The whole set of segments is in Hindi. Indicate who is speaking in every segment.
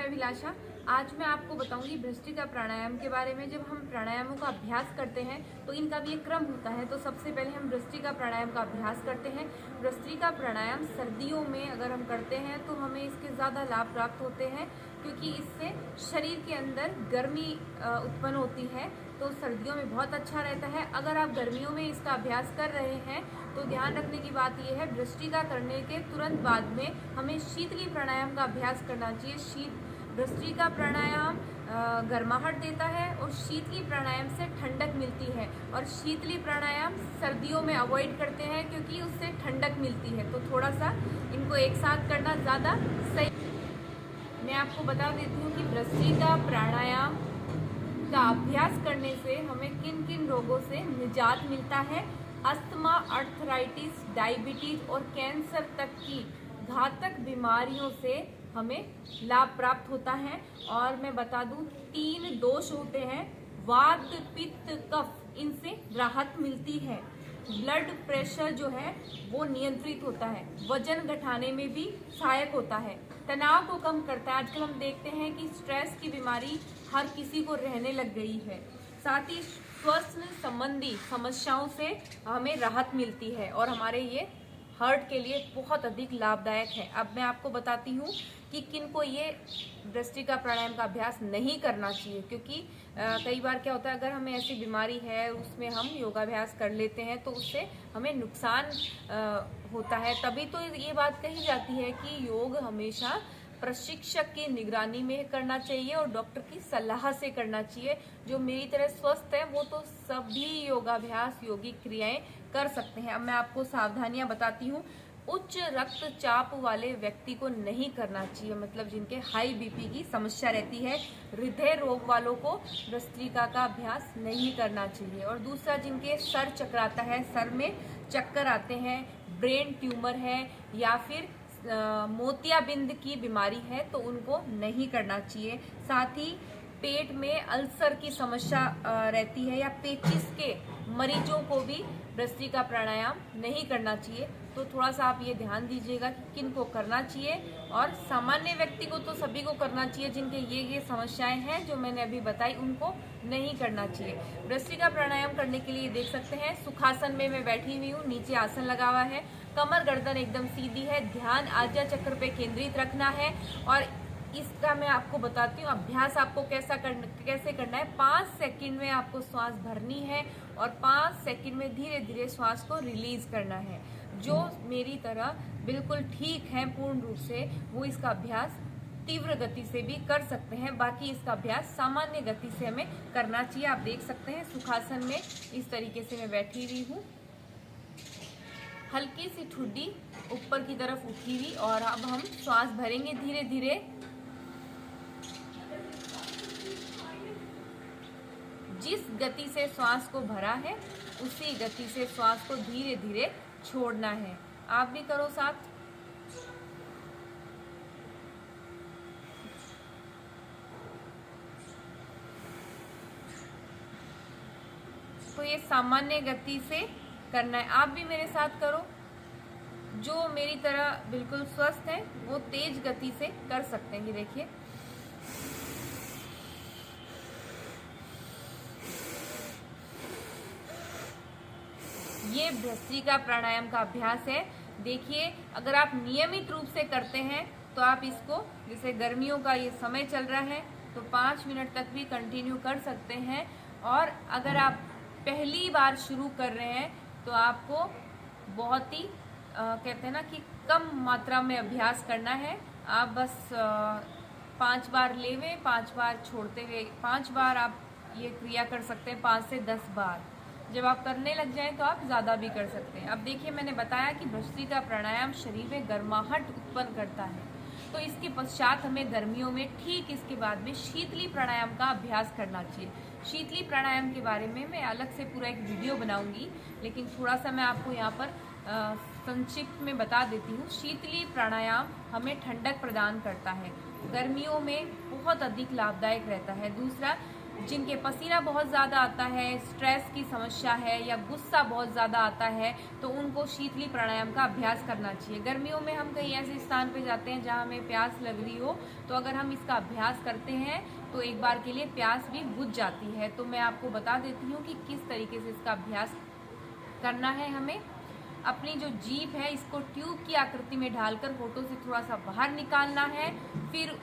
Speaker 1: अभिलाषा। आज मैं आपको बताऊंगी भ्रष्टिका प्राणायाम के बारे में। जब हम प्राणायामों का अभ्यास करते हैं तो इनका भी एक क्रम होता है। तो सबसे पहले हम भ्रष्टिका प्राणायाम का अभ्यास करते हैं। भ्रष्टिका प्राणायाम सर्दियों में अगर हम करते हैं तो हमें इसके ज़्यादा लाभ प्राप्त होते हैं, क्योंकि इससे शरीर के अंदर गर्मी उत्पन्न होती है, तो सर्दियों में बहुत अच्छा रहता है। अगर आप गर्मियों में इसका अभ्यास कर रहे हैं तो ध्यान रखने की बात यह है, भ्रष्टिका करने के तुरंत बाद में हमें शीतली प्राणायाम का अभ्यास करना चाहिए। भ्रष्टिका प्राणायाम गर्माहट देता है और शीतली प्राणायाम से ठंडक मिलती है। और शीतली प्राणायाम सर्दियों में अवॉइड करते हैं क्योंकि उससे ठंडक मिलती है, तो थोड़ा सा इनको एक साथ करना ज़्यादा सही। मैं आपको बता देती हूँ कि भ्रष्टिका प्राणायाम का अभ्यास करने से हमें किन किन रोगों से निजात मिलता है। अस्थमा, अर्थराइटिस, डायबिटीज और कैंसर तक की घातक बीमारियों से हमें लाभ प्राप्त होता है। और मैं बता दूं, 3 दोष होते हैं, वात, पित्त, कफ, इनसे राहत मिलती है। ब्लड प्रेशर जो है वो नियंत्रित होता है। वजन घटाने में भी सहायक होता है। तनाव को कम करता है। आजकल हम देखते हैं कि स्ट्रेस की बीमारी हर किसी को रहने लग गई है। साथ ही श्वसन संबंधी समस्याओं से हमें राहत मिलती है और हमारे ये हार्ट के लिए बहुत अधिक लाभदायक है। अब मैं आपको बताती हूँ कि किन को ये भ्रष्टिका प्राणायाम का अभ्यास नहीं करना चाहिए, क्योंकि कई बार क्या होता है, अगर हमें ऐसी बीमारी है उसमें हम योगाभ्यास कर लेते हैं तो उससे हमें नुकसान होता है। तभी तो ये बात कही जाती है कि योग हमेशा प्रशिक्षक की निगरानी में करना चाहिए और डॉक्टर की सलाह से करना चाहिए। जो मेरी तरह स्वस्थ है वो तो सभी योगाभ्यास, योगिक क्रियाएं कर सकते हैं। अब मैं आपको सावधानियां बताती हूँ। उच्च रक्तचाप वाले व्यक्ति को नहीं करना चाहिए, मतलब जिनके हाई बीपी की समस्या रहती है। हृदय रोग वालों को भ्रष्टिका का अभ्यास नहीं करना चाहिए। और दूसरा, जिनके सर चकराता है, सर में चक्कर आते हैं, ब्रेन ट्यूमर है या फिर मोतियाबिंद की बीमारी है तो उनको नहीं करना चाहिए। साथ ही पेट में अल्सर की समस्या रहती है या पेचिस के मरीजों को भी भ्रष्टिका प्राणायाम नहीं करना चाहिए। तो थोड़ा सा आप ये ध्यान दीजिएगा कि किन को करना चाहिए। और सामान्य व्यक्ति को तो सभी को करना चाहिए, जिनके ये समस्याएं हैं जो मैंने अभी बताई उनको नहीं करना चाहिए। भ्रष्टिका प्राणायाम करने के लिए देख सकते हैं, सुखासन में मैं बैठी हुई हूँ, नीचे आसन लगा हुआ है, कमर गर्दन एकदम सीधी है, ध्यान आज्ञा चक्र पे केंद्रित रखना है। और इसका मैं आपको बताती हूँ अभ्यास आपको कैसे करना है। 5 सेकंड में आपको श्वास भरनी है और 5 सेकंड में धीरे धीरे श्वास को रिलीज करना है। जो मेरी तरह बिल्कुल ठीक है पूर्ण रूप से, वो इसका अभ्यास तीव्र गति से भी कर सकते हैं। बाकी इसका अभ्यास सामान्य गति से हमें करना चाहिए। आप देख सकते हैं सुखासन में इस तरीके से मैं बैठी हुई हूँ, हल्की सी ठुड्डी ऊपर की तरफ उठी हुई। और अब हम श्वास भरेंगे धीरे धीरे। जिस गति से श्वास को भरा है उसी गति से श्वास को धीरे धीरे छोड़ना है। आप भी करो साथ। तो ये सामान्य गति से करना है, आप भी मेरे साथ करो। जो मेरी तरह बिल्कुल स्वस्थ है वो तेज गति से कर सकते हैं। देखिए, ये भ्रष्टिका प्राणायाम का अभ्यास है। देखिए, अगर आप नियमित रूप से करते हैं तो आप इसको, जैसे गर्मियों का ये समय चल रहा है, तो 5 मिनट तक भी कंटिन्यू कर सकते हैं। और अगर आप पहली बार शुरू कर रहे हैं तो आपको बहुत ही कहते हैं ना कि कम मात्रा में अभ्यास करना है। आप बस 5 बार लेवे, 5 बार छोड़ते हुए 5 बार आप ये क्रिया कर सकते हैं, 5 से 10 बार। जब आप करने लग जाएं तो आप ज़्यादा भी कर सकते हैं। अब देखिए, मैंने बताया कि भ्रष्टिका प्राणायाम शरीर में गर्माहट उत्पन्न करता है, तो इसके पश्चात हमें गर्मियों में ठीक इसके बाद में शीतली प्राणायाम का अभ्यास करना चाहिए। शीतली प्राणायाम के बारे में मैं अलग से पूरा एक वीडियो बनाऊंगी, लेकिन थोड़ा सा मैं आपको यहाँ पर संक्षिप्त में बता देती हूँ। शीतली प्राणायाम हमें ठंडक प्रदान करता है, गर्मियों में बहुत अधिक लाभदायक रहता है। दूसरा, जिनके पसीना बहुत ज़्यादा आता है, स्ट्रेस की समस्या है या गुस्सा बहुत ज़्यादा आता है, तो उनको शीतली प्राणायाम का अभ्यास करना चाहिए। गर्मियों में हम कहीं ऐसे स्थान पे जाते हैं जहाँ हमें प्यास लग रही हो, तो अगर हम इसका अभ्यास करते हैं तो एक बार के लिए प्यास भी बुझ जाती है। तो मैं आपको बता देती हूँ कि किस तरीके से इसका अभ्यास करना है। हमें अपनी जो जीभ है इसको ट्यूब की आकृति में ढालकर होठों से थोड़ा सा बाहर निकालना है। फिर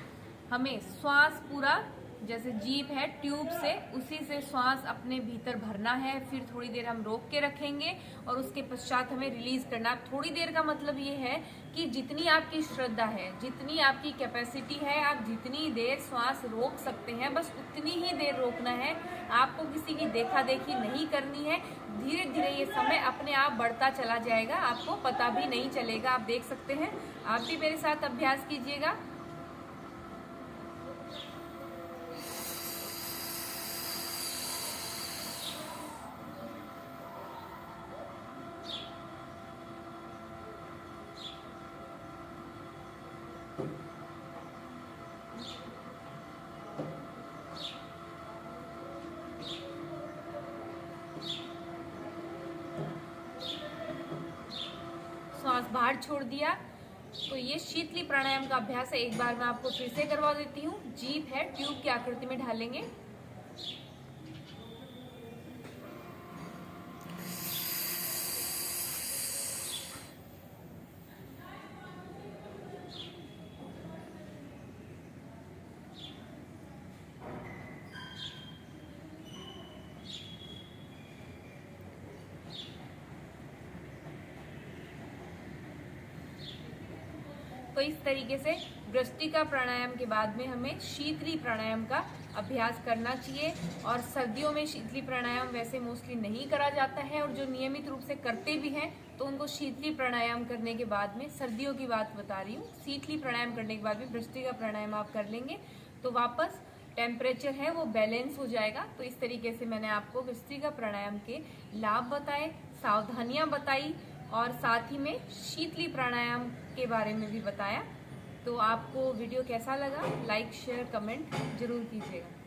Speaker 1: हमें श्वास पूरा, जैसे जीभ है ट्यूब से, उसी से श्वास अपने भीतर भरना है। फिर थोड़ी देर हम रोक के रखेंगे और उसके पश्चात हमें रिलीज करना है। थोड़ी देर का मतलब ये है कि जितनी आपकी श्रद्धा है, जितनी आपकी कैपेसिटी है, आप जितनी देर श्वास रोक सकते हैं बस उतनी ही देर रोकना है। आपको किसी की देखा देखी नहीं करनी है। धीरे धीरे ये समय अपने आप बढ़ता चला जाएगा, आपको पता भी नहीं चलेगा। आप देख सकते हैं, आप भी मेरे साथ अभ्यास कीजिएगा। श्वास बाहर छोड़ दिया। तो ये शीतली प्राणायाम का अभ्यास है। एक बार मैं आपको फिर से करवा देती हूँ। जीभ है ट्यूब की आकृति में ढालेंगे। तो इस तरीके से भ्रष्टिका प्राणायाम के बाद में हमें शीतली प्राणायाम का अभ्यास करना चाहिए। और सर्दियों में शीतली प्राणायाम वैसे मोस्टली नहीं करा जाता है, और जो नियमित रूप से करते भी हैं तो उनको शीतली प्राणायाम करने के बाद में, सर्दियों की बात बता रही हूँ, शीतली प्राणायाम करने के बाद में भ्रष्टिका प्राणायाम आप कर लेंगे तो वापस टेम्परेचर है वो बैलेंस हो जाएगा। तो इस तरीके से मैंने आपको भ्रष्टिका प्राणायाम के लाभ बताए, सावधानियां बताई और साथ ही में शीतली प्राणायाम के बारे में भी बताया। तो आपको वीडियो कैसा लगा, लाइक शेयर कमेंट जरूर कीजिएगा।